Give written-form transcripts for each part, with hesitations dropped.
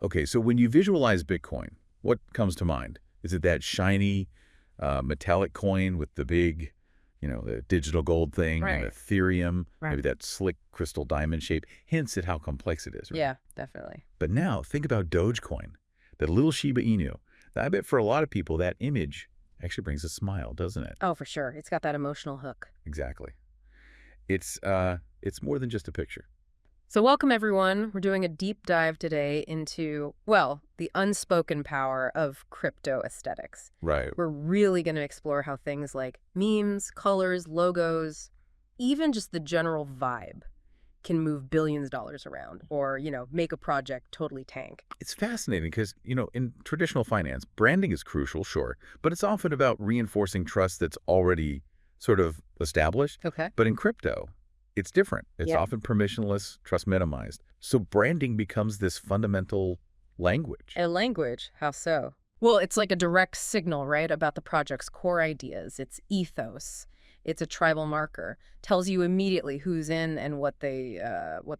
Okay, so when you visualize Bitcoin, what comes to mind? Is it that shiny metallic coin with the big, the digital gold thing, and Right. Ethereum, Right. maybe that slick crystal diamond shape, hints at how complex it is, right? Yeah, definitely. But now think about Dogecoin, that little Shiba Inu. I bet for a lot of people that image actually brings a smile, doesn't it? Oh, for sure. It's got that emotional hook. Exactly. It's more than just a picture. So welcome, everyone. We're doing a deep dive today into, well, the unspoken power of crypto aesthetics. Right. We're really going to explore how things like memes, colors, logos, even just the general vibe can move billions of dollars around or, make a project totally tank. It's fascinating because, in traditional finance, branding is crucial, sure, but it's often about reinforcing trust that's already sort of established. Okay. But in crypto, it's different. It's Yeah. often permissionless, trust minimized. So branding becomes this fundamental language. A language? How so? Well, it's like a direct signal, right, about the project's core ideas, its ethos. It's a tribal marker. Tells you immediately who's in and what they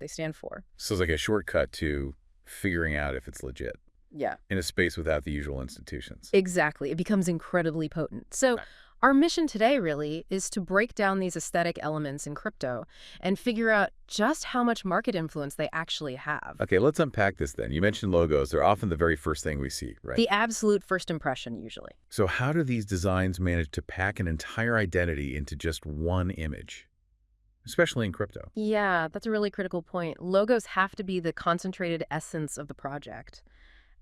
stand for. So it's like a shortcut to figuring out if it's legit Yeah. in a space without the usual institutions. Exactly. It becomes incredibly potent. So Right. our mission today really is to break down these aesthetic elements in crypto and figure out just how much market influence they actually have. Okay, let's unpack this then. You mentioned logos. They're often the very first thing we see, right? The absolute first impression, usually. So how do these designs manage to pack an entire identity into just one image, especially in crypto? Yeah, that's a really critical point. Logos have to be the concentrated essence of the project.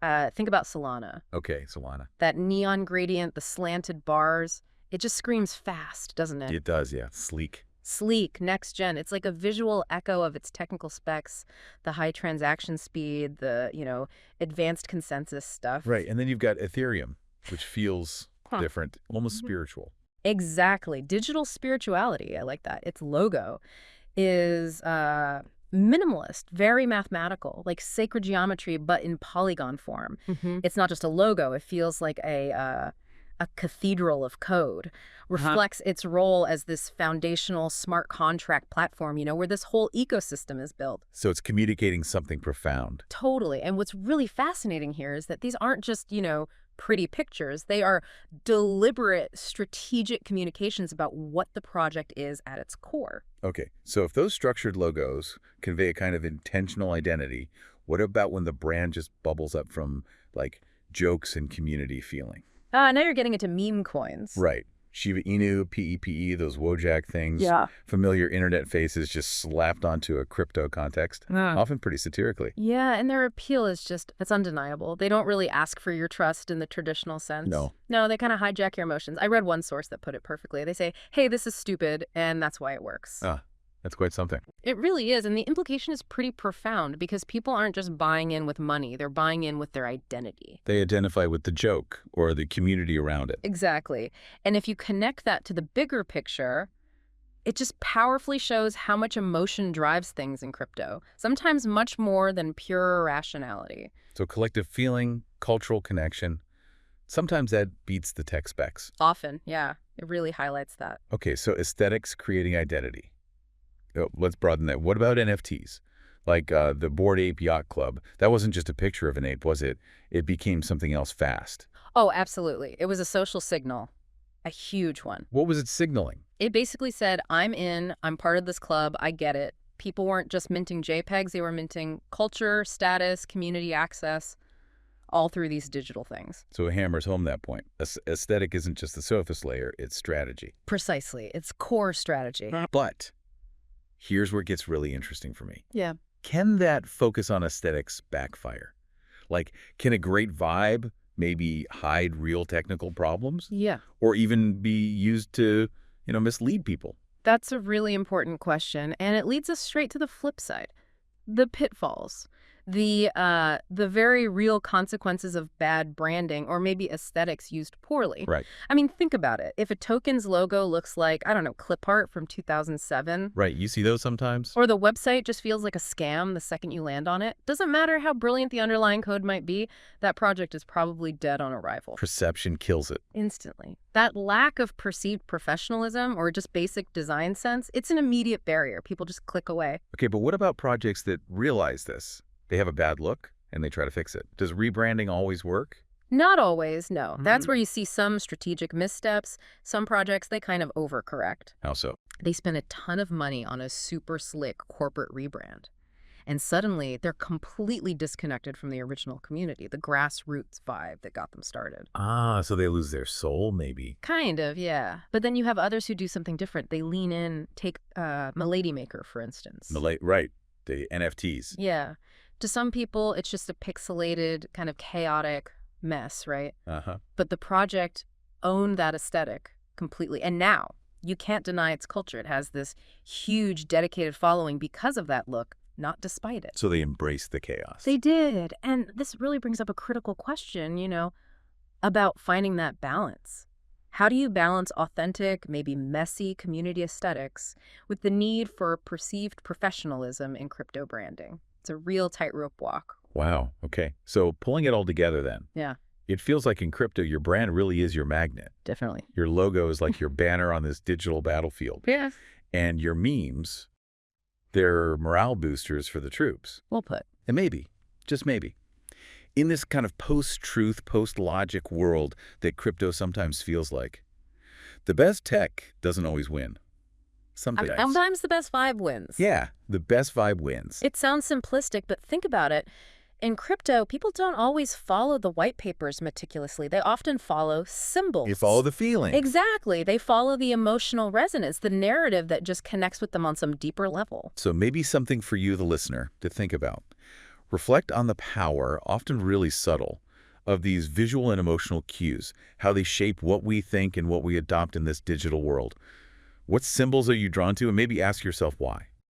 Think about Solana. Okay, Solana. That neon gradient, the slanted bars, it just screams fast, doesn't it? It does, yeah. Sleek. Sleek, next gen. It's like a visual echo of its technical specs, the high transaction speed, the, advanced consensus stuff. Right, and then you've got Ethereum, which feels different, almost spiritual. Exactly. Digital spirituality, I like that. Its logo is minimalist, very mathematical, like sacred geometry, but in polygon form. It's not just a logo. It feels like a cathedral of code. Reflects its role as this foundational smart contract platform, where this whole ecosystem is built. So it's communicating something profound. Totally. And what's really fascinating here is that these aren't just, pretty pictures. They are deliberate, strategic communications about what the project is at its core. Okay, so if those structured logos convey a kind of intentional identity, what about when the brand just bubbles up from, like, jokes and community feeling? Now you're getting into meme coins. Right. Shiba Inu, PEPE, those Wojak things. Yeah. Familiar internet faces just slapped onto a crypto context, often pretty satirically. Yeah, and their appeal is it's undeniable. They don't really ask for your trust in the traditional sense. No. No, they kind of hijack your emotions. I read one source that put it perfectly. They say, hey, this is stupid, and that's why it works. That's quite something. It really is, and the implication is pretty profound because people aren't just buying in with money. They're buying in with their identity. They identify with the joke or the community around it. Exactly. And if you connect that to the bigger picture, it just powerfully shows how much emotion drives things in crypto, sometimes much more than pure rationality. So collective feeling, cultural connection, sometimes that beats the tech specs. Often, yeah. It really highlights that. Okay, so aesthetics creating identity. Let's broaden that. What about NFTs? Like the Bored Ape Yacht Club. That wasn't just a picture of an ape, was it? It became something else fast. Oh, absolutely. It was a social signal, a huge one. What was it signaling? It basically said, I'm in, I'm part of this club, I get it. People weren't just minting JPEGs, they were minting culture, status, community access, all through these digital things. So it hammers home that point. Aesthetic isn't just the surface layer, it's strategy. Precisely. It's core strategy. But here's where it gets really interesting for me. Yeah. Can that focus on aesthetics backfire? Like, can a great vibe maybe hide real technical problems? Yeah. Or even be used to, mislead people? That's a really important question, and it leads us straight to the flip side. The pitfalls. The very real consequences of bad branding or maybe aesthetics used poorly. Right. I mean, think about it. If a token's logo looks like, I don't know, clip art from 2007. Right. You see those sometimes? Or the website just feels like a scam the second you land on it. Doesn't matter how brilliant the underlying code might be, that project is probably dead on arrival. Perception kills it. Instantly. That lack of perceived professionalism or just basic design sense, it's an immediate barrier. People just click away. Okay, but what about projects that realize this? They have a bad look, and they try to fix it. Does rebranding always work? Not always, no. That's Mhm. where you see some strategic missteps. Some projects, they kind of overcorrect. How so? They spend a ton of money on a super slick corporate rebrand. And suddenly, they're completely disconnected from the original community, the grassroots vibe that got them started. Ah, so they lose their soul, maybe. Kind of, yeah. But then you have others who do something different. They lean in, take Milady Maker, for instance. Right, the NFTs. Yeah. To some people, it's just a pixelated, kind of chaotic mess, right? Uh-huh. But the project owned that aesthetic completely. And now, you can't deny its culture. It has this huge, dedicated following because of that look, not despite it. So they embrace the chaos. They did. And this really brings up a critical question, about finding that balance. How do you balance authentic, maybe messy community aesthetics with the need for perceived professionalism in crypto branding? It's a real tightrope walk. Wow, okay. So pulling it all together then. Yeah, It feels like in crypto, your brand really is your magnet. definitely. Your logo is like your banner on this digital battlefield. Yeah. And your memes, they're morale boosters for the troops. Well put. And maybe, just maybe, in this kind of post-truth, post-logic world that crypto sometimes feels like, the best tech doesn't always win. Sometimes. Sometimes the best vibe wins. Yeah, the best vibe wins. It sounds simplistic, but think about it. In crypto, people don't always follow the white papers meticulously. They often follow symbols. You follow the feeling. Exactly. They follow the emotional resonance, the narrative that just connects with them on some deeper level. So maybe something for you, the listener, to think about. Reflect on the power, often really subtle, of these visual and emotional cues, how they shape what we think and what we adopt in this digital world. What symbols are you drawn to? And maybe ask yourself why.